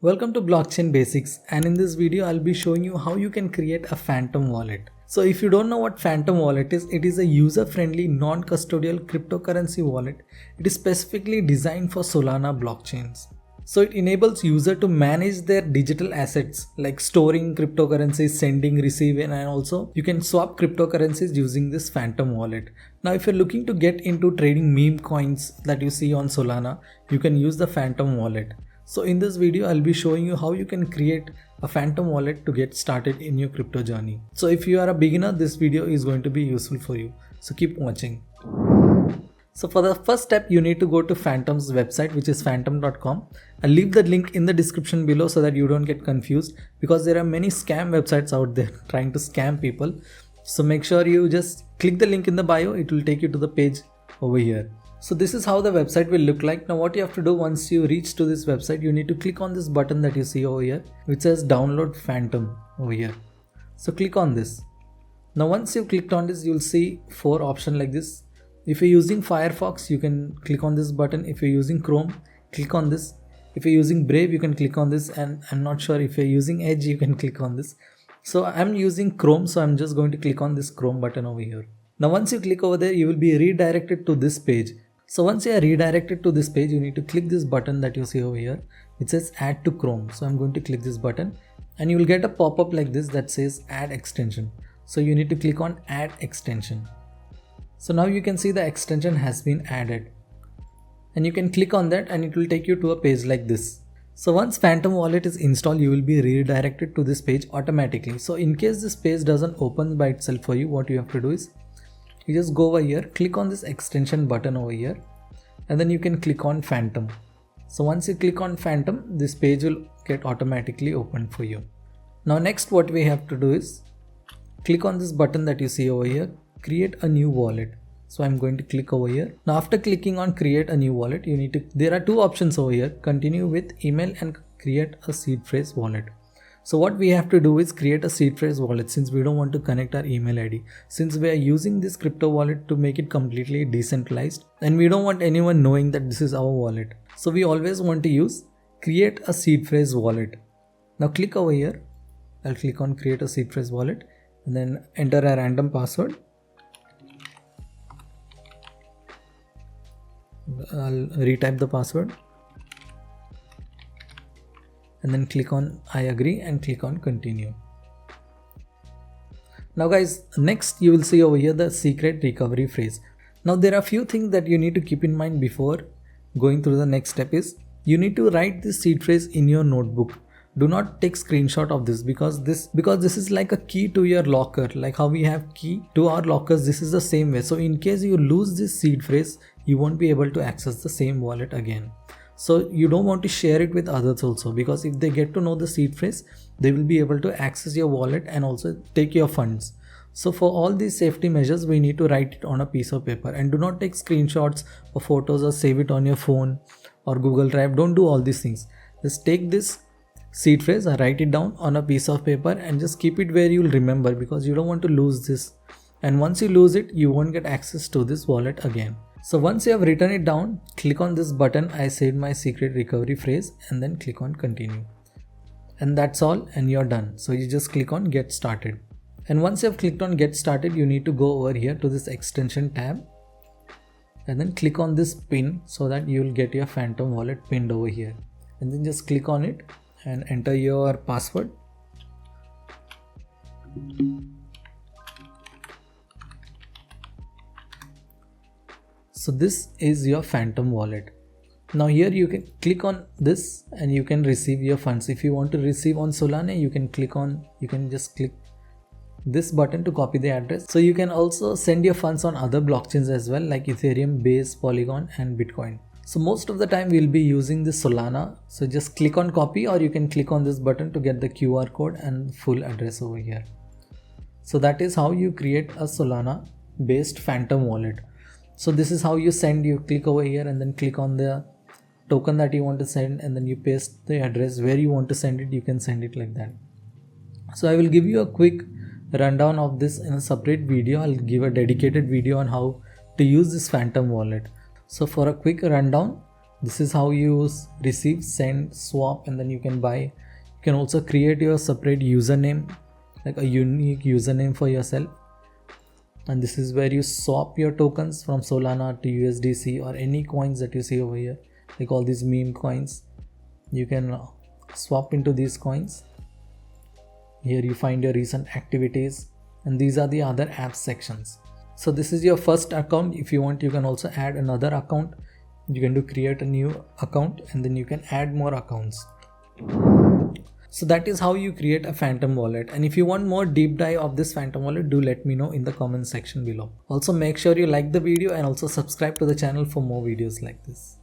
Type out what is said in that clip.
Welcome to Blockchain Basics, and in this video I'll be showing you how you can create a phantom wallet. So if you don't know what phantom wallet is, it is a user-friendly non-custodial cryptocurrency wallet. It is specifically designed for Solana blockchains. So it enables user to manage their digital assets like storing cryptocurrencies, sending, receiving, and also you can swap cryptocurrencies using this phantom wallet. Now if you're looking to get into trading meme coins that you see on Solana, you can use the phantom wallet. So in this video, I'll be showing you how you can create a phantom wallet to get started in your crypto journey. So if you are a beginner, this video is going to be useful for you. So keep watching. So for the first step, you need to go to Phantom's website, which is phantom.com. I'll leave the link in the description below so that you don't get confused, because there are many scam websites out there trying to scam people. So make sure you just click the link in the bio. It will take you to the page over here. So this is how the website will look like. Now what you have to do once you reach to this website, you need to click on this button that you see over here, which says download Phantom over here. So click on this. Now once you've clicked on this, you'll see four options like this. If you're using Firefox, you can click on this button. If you're using Chrome, click on this. If you're using Brave, you can click on this, and I'm not sure if you're using Edge, you can click on this. So I'm using Chrome, so I'm just going to click on this Chrome button over here. Now once you click over there, you will be redirected to this page. So once you are redirected to this page, you need to click this button that you see over here. It says add to Chrome. So I'm going to click this button and you will get a pop-up like this that says add extension. So you need to click on add extension. So now you can see the extension has been added, and you can click on that and it will take you to a page like this. So once Phantom Wallet is installed, you will be redirected to this page automatically. So in case this page doesn't open by itself for you, what you have to do is you just go over here, click on this extension button over here, and then you can click on Phantom. So once you click on Phantom, this page will get automatically opened for you. Now next what we have to do is click on this button that you see over here, create a new wallet. So I'm going to click over here. Now after clicking on create a new wallet, there are two options over here, continue with email and create a seed phrase wallet. So what we have to do is create a seed phrase wallet, since we don't want to connect our email ID, since we are using this crypto wallet to make it completely decentralized and we don't want anyone knowing that this is our wallet. So we always want to use create a seed phrase wallet. Now click over here. I'll click on create a seed phrase wallet and then enter a random password. I'll retype the password. And then click on I agree and click on continue. Now guys, next you will see over here the secret recovery phrase. Now there are a few things that you need to keep in mind before going through the next step is you need to write this seed phrase in your notebook. Do not take screenshot of this because this is like a key to your locker. Like how we have key to our lockers, this is the same way. So in case you lose this seed phrase, you won't be able to access the same wallet again. So you don't want to share it with others also, because if they get to know the seed phrase, they will be able to access your wallet and also take your funds. So for all these safety measures, we need to write it on a piece of paper, and do not take screenshots or photos or save it on your phone or Google Drive. Don't do all these things. Just take this seed phrase or write it down on a piece of paper and just keep it where you'll remember, because you don't want to lose this. And once you lose it, you won't get access to this wallet again. So once you have written it down, click on this button, I said my secret recovery phrase, and then click on continue. And that's all, and you're done. So you just click on get started. And once you have clicked on get started, you need to go over here to this extension tab and then click on this pin so that you will get your Phantom wallet pinned over here. And then just click on it and enter your password. So this is your Phantom wallet. Now here you can click on this and you can receive your funds. If you want to receive on Solana, you can just click this button to copy the address. So you can also send your funds on other blockchains as well, like Ethereum, Base, Polygon and Bitcoin. So most of the time we'll be using this Solana. So just click on copy, or you can click on this button to get the QR code and full address over here. So that is how you create a Solana based Phantom wallet. So this is how you send. You click over here and then click on the token that you want to send, and then you paste the address where you want to send it. You can send it like that. So I will give you a quick rundown of this in a separate video. I'll give a dedicated video on how to use this Phantom wallet. So for a quick rundown, This is how you receive, send, swap, and then you can buy. You can also create your separate username, like a unique username for yourself. And this is where you swap your tokens from Solana to USDC or any coins that you see over here, like all these meme coins. You can swap into these coins. Here you find your recent activities, and these are the other apps sections. So this is your first account. If you want, you can also add another account. You can create a new account, and then you can add more accounts. So that is how you create a phantom wallet. And if you want more deep dive of this phantom wallet, do let me know in the comment section below. Also make sure you like the video and also subscribe to the channel for more videos like this.